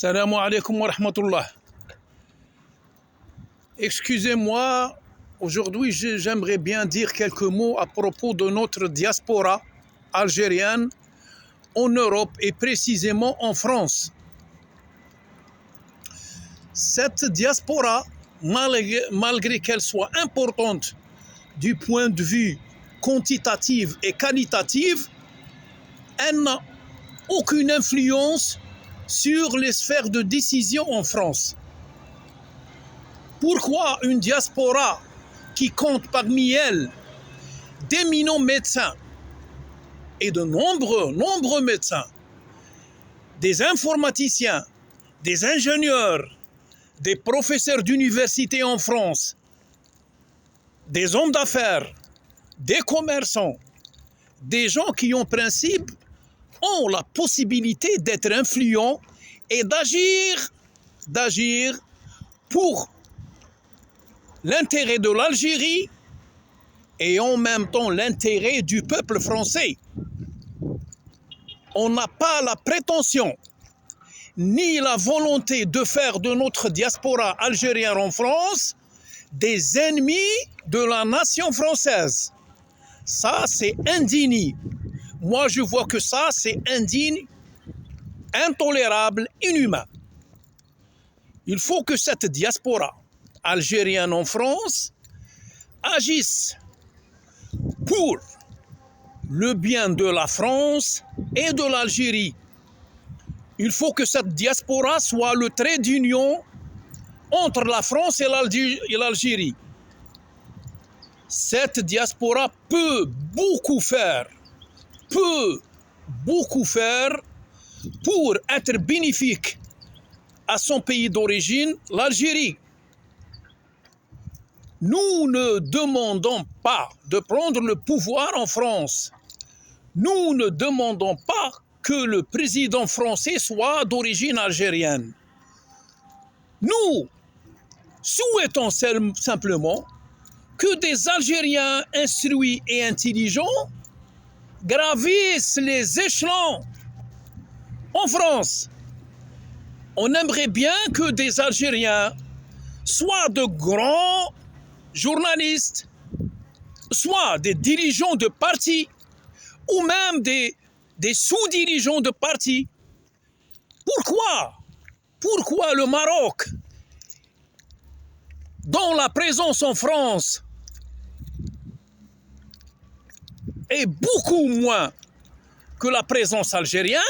Salam alaikum wa rahmatullah. Excusez-moi, aujourd'hui j'aimerais bien dire quelques mots à propos de notre diaspora algérienne en Europe et précisément en France. Cette diaspora, malgré qu'elle soit importante du point de vue quantitatif et qualitatif, elle n'a aucune influence sur les sphères de décision en France. Pourquoi une diaspora qui compte parmi elle d'éminents médecins et de nombreux médecins, des informaticiens, des ingénieurs, des professeurs d'université en France, des hommes d'affaires, des commerçants, des gens qui en principe ont la possibilité d'être influents et d'agir pour l'intérêt de l'Algérie et en même temps l'intérêt du peuple français. On n'a pas la prétention ni la volonté de faire de notre diaspora algérienne en France des ennemis de la nation française. Ça, c'est indigne. Moi, je vois que ça, c'est indigne, intolérable, inhumain. Il faut que cette diaspora algérienne en France agisse pour le bien de la France et de l'Algérie. Il faut que cette diaspora soit le trait d'union entre la France et l'Algérie. Cette diaspora peut beaucoup faire pour être bénéfique à son pays d'origine, l'Algérie. Nous ne demandons pas de prendre le pouvoir en France. Nous ne demandons pas que le président français soit d'origine algérienne. Nous souhaitons simplement que des Algériens instruits et intelligents gravissent les échelons en France. On aimerait bien que des Algériens soient de grands journalistes, soit des dirigeants de partis, ou même des sous-dirigeants de partis. Pourquoi le Maroc, dont la présence en France est beaucoup moins que la présence algérienne,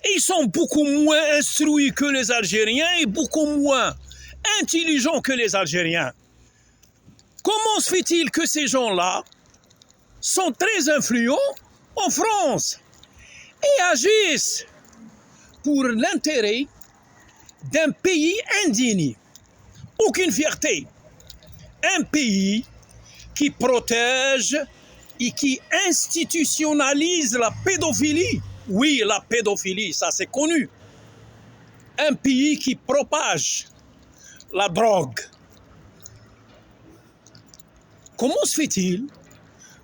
et ils sont beaucoup moins instruits que les Algériens et beaucoup moins intelligents que les Algériens. Comment se fait-il que ces gens-là sont très influents en France et agissent pour l'intérêt d'un pays indigne? Aucune fierté. Un pays qui protège et qui institutionnalise la pédophilie. Oui, la pédophilie, ça c'est connu. Un pays qui propage la drogue. Comment se fait-il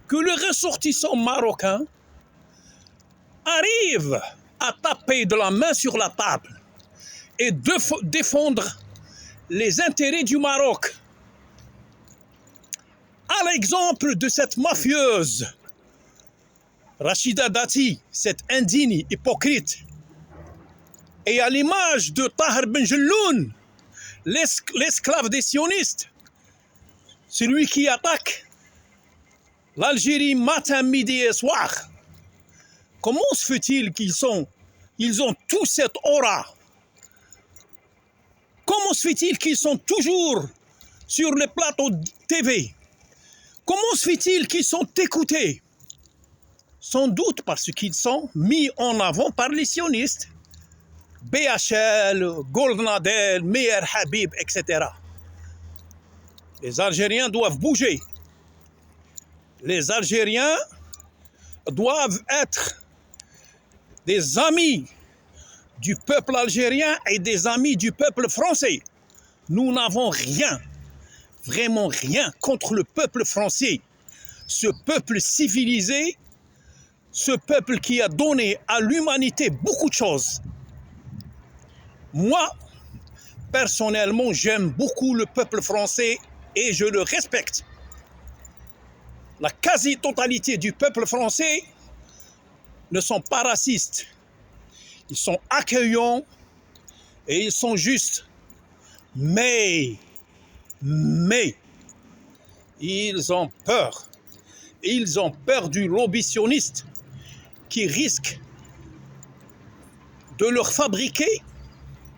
que le ressortissant marocain arrive à taper de la main sur la table et défendre les intérêts du Maroc? À l'exemple de cette mafieuse, Rachida Dati, cette indigne hypocrite, et à l'image de Tahar Ben Jelloun, l'esclave des sionistes, celui qui attaque l'Algérie matin, midi et soir. Comment se fait-il qu'ils ont tous cette aura? Comment se fait-il qu'ils sont toujours sur les plateaux TV? Comment se fait-il qu'ils sont écoutés? Sans doute parce qu'ils sont mis en avant par les sionistes. BHL, Golnadel, Meir Habib, etc. Les Algériens doivent bouger. Les Algériens doivent être des amis du peuple algérien et des amis du peuple français. Nous n'avons rien, vraiment rien contre le peuple français. Ce peuple civilisé, ce peuple qui a donné à l'humanité beaucoup de choses. Moi, personnellement, j'aime beaucoup le peuple français et je le respecte. La quasi-totalité du peuple français ne sont pas racistes. Ils sont accueillants et ils sont justes. Mais, ils ont peur. Ils ont peur du lobbytionniste qui risque de leur fabriquer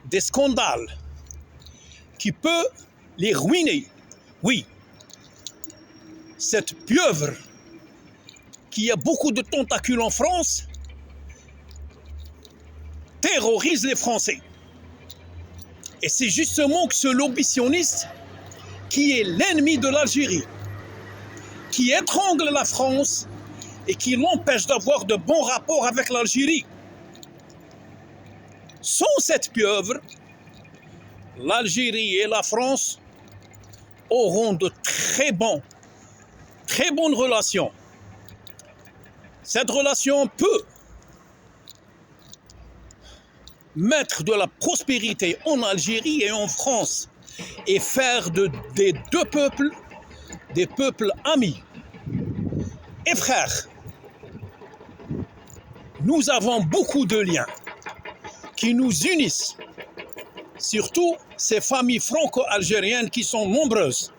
des scandales qui peut les ruiner. Oui, cette pieuvre qui a beaucoup de tentacules en France terrorise les Français. Et c'est justement que ce lobbytionniste qui est l'ennemi de l'Algérie, qui étrangle la France et qui l'empêche d'avoir de bons rapports avec l'Algérie. Sans cette pieuvre, l'Algérie et la France auront de très bonnes relations. Cette relation peut mettre de la prospérité en Algérie et en France et faire des deux peuples des peuples amis et frères. Nous avons beaucoup de liens qui nous unissent, surtout ces familles franco-algériennes qui sont nombreuses.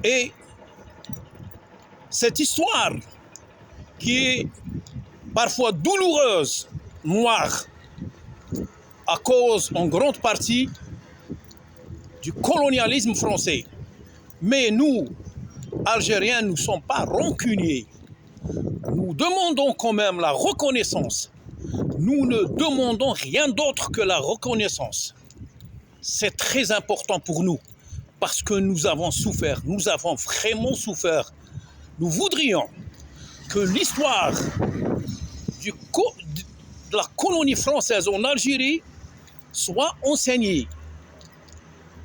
Et cette histoire qui est parfois douloureuse, noire, à cause en grande partie du colonialisme français. Mais nous, Algériens, nous ne sommes pas rancuniers. Nous demandons quand même la reconnaissance. Nous ne demandons rien d'autre que la reconnaissance. C'est très important pour nous parce que nous avons souffert, nous avons vraiment souffert. Nous voudrions que l'histoire de la colonie française en Algérie soit enseignée.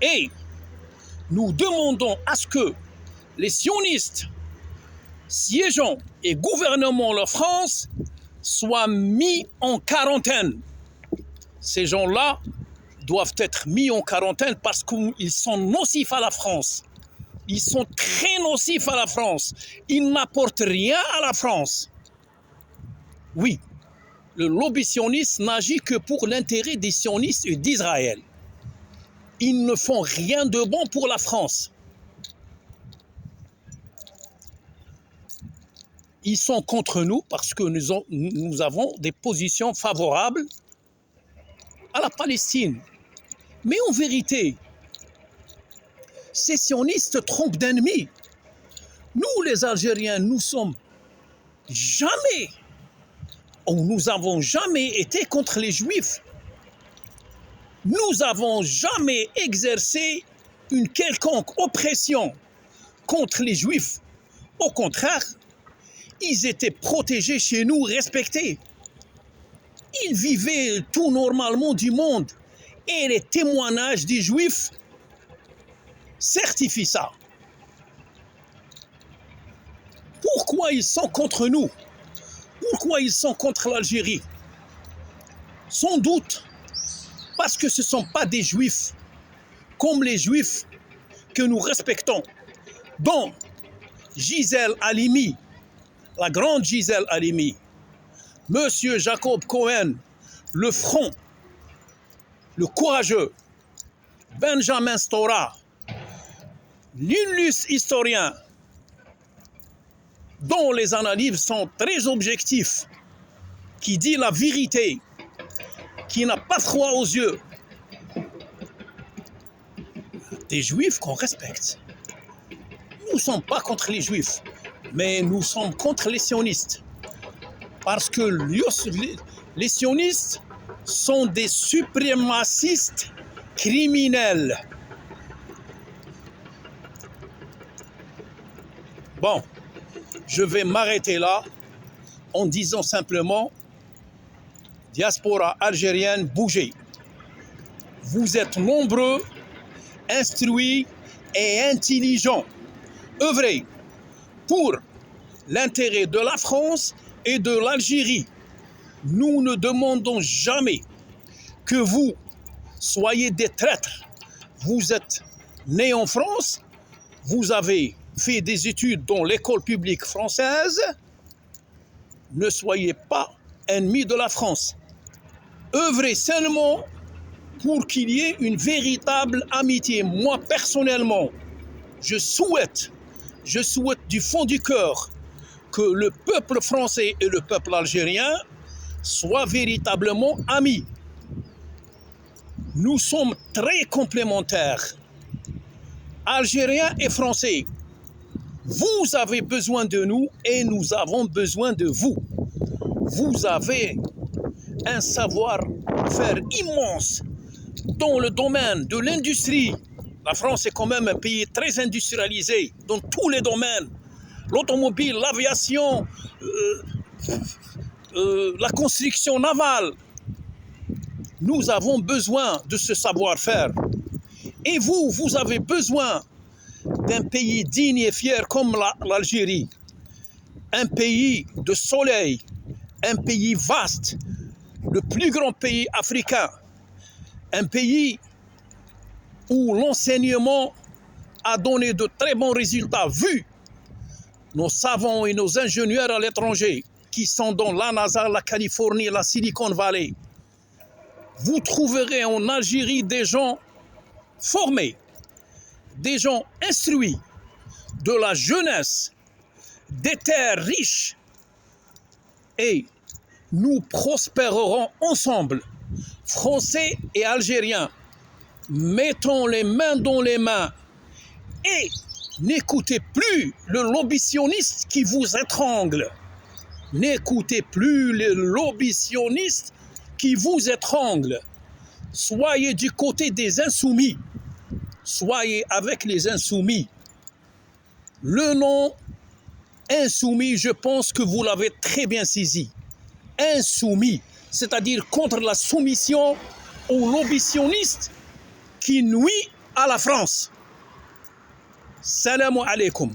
Et nous demandons à ce que les sionistes siégeant et gouvernant la France soient mis en quarantaine. Ces gens-là doivent être mis en quarantaine parce qu'ils sont nocifs à la France. Ils sont très nocifs à la France. Ils n'apportent rien à la France. Oui, le lobby sioniste n'agit que pour l'intérêt des sionistes et d'Israël. Ils ne font rien de bon pour la France. Ils sont contre nous parce que nous avons des positions favorables à la Palestine. Mais en vérité, ces sionistes trompent d'ennemis. Nous, les Algériens, nous n'avons jamais été contre les Juifs. Nous n'avons jamais exercé une quelconque oppression contre les Juifs. Au contraire, ils étaient protégés chez nous, respectés. Ils vivaient tout normalement du monde. Et les témoignages des Juifs certifient ça. Pourquoi ils sont contre nous? Pourquoi ils sont contre l'Algérie? Sans doute parce que ce ne sont pas des Juifs comme les Juifs que nous respectons, dont Gisèle Halimi, la grande Gisèle Halimi, Monsieur Jacob Cohen, le franc, le courageux, Benjamin Stora, l'illustre historien, dont les analyses sont très objectives, qui dit la vérité, qui n'a pas froid aux yeux. Des Juifs qu'on respecte. Nous ne sommes pas contre les Juifs, mais nous sommes contre les sionistes. Parce que les sionistes sont des suprémacistes criminels. Bon, je vais m'arrêter là en disant simplement, diaspora algérienne, bougez. Vous êtes nombreux, instruits et intelligents. Œuvrez pour l'intérêt de la France et de l'Algérie. Nous ne demandons jamais que vous soyez des traîtres. Vous êtes né en France, vous avez fait des études dans l'école publique française. Ne soyez pas ennemis de la France. Œuvrez seulement pour qu'il y ait une véritable amitié. Moi, personnellement, je souhaite du fond du cœur que le peuple français et le peuple algérien soient véritablement amis. Nous sommes très complémentaires, Algériens et Français. Vous avez besoin de nous et nous avons besoin de vous. Vous avez un savoir-faire immense dans le domaine de l'industrie. La France est quand même un pays très industrialisé dans tous les domaines. L'automobile, l'aviation, la construction navale. Nous avons besoin de ce savoir-faire. Et vous avez besoin d'un pays digne et fier comme l'Algérie. Un pays de soleil, un pays vaste, le plus grand pays africain. Un pays où l'enseignement a donné de très bons résultats, vu nos savants et nos ingénieurs à l'étranger qui sont dans la NASA, la Californie, la Silicon Valley. Vous trouverez en Algérie des gens formés, des gens instruits, de la jeunesse, des terres riches, et nous prospérerons ensemble, Français et Algériens. Mettons les mains dans les mains et n'écoutez plus le lobbysionniste qui vous étrangle. N'écoutez plus les lobbysionnistes qui vous étranglent. Soyez du côté des insoumis. Soyez avec les insoumis. Le nom insoumis, je pense que vous l'avez très bien saisi. Insoumis, c'est-à-dire contre la soumission aux lobbysionnistes qui nuit à la France. Salam alaikum.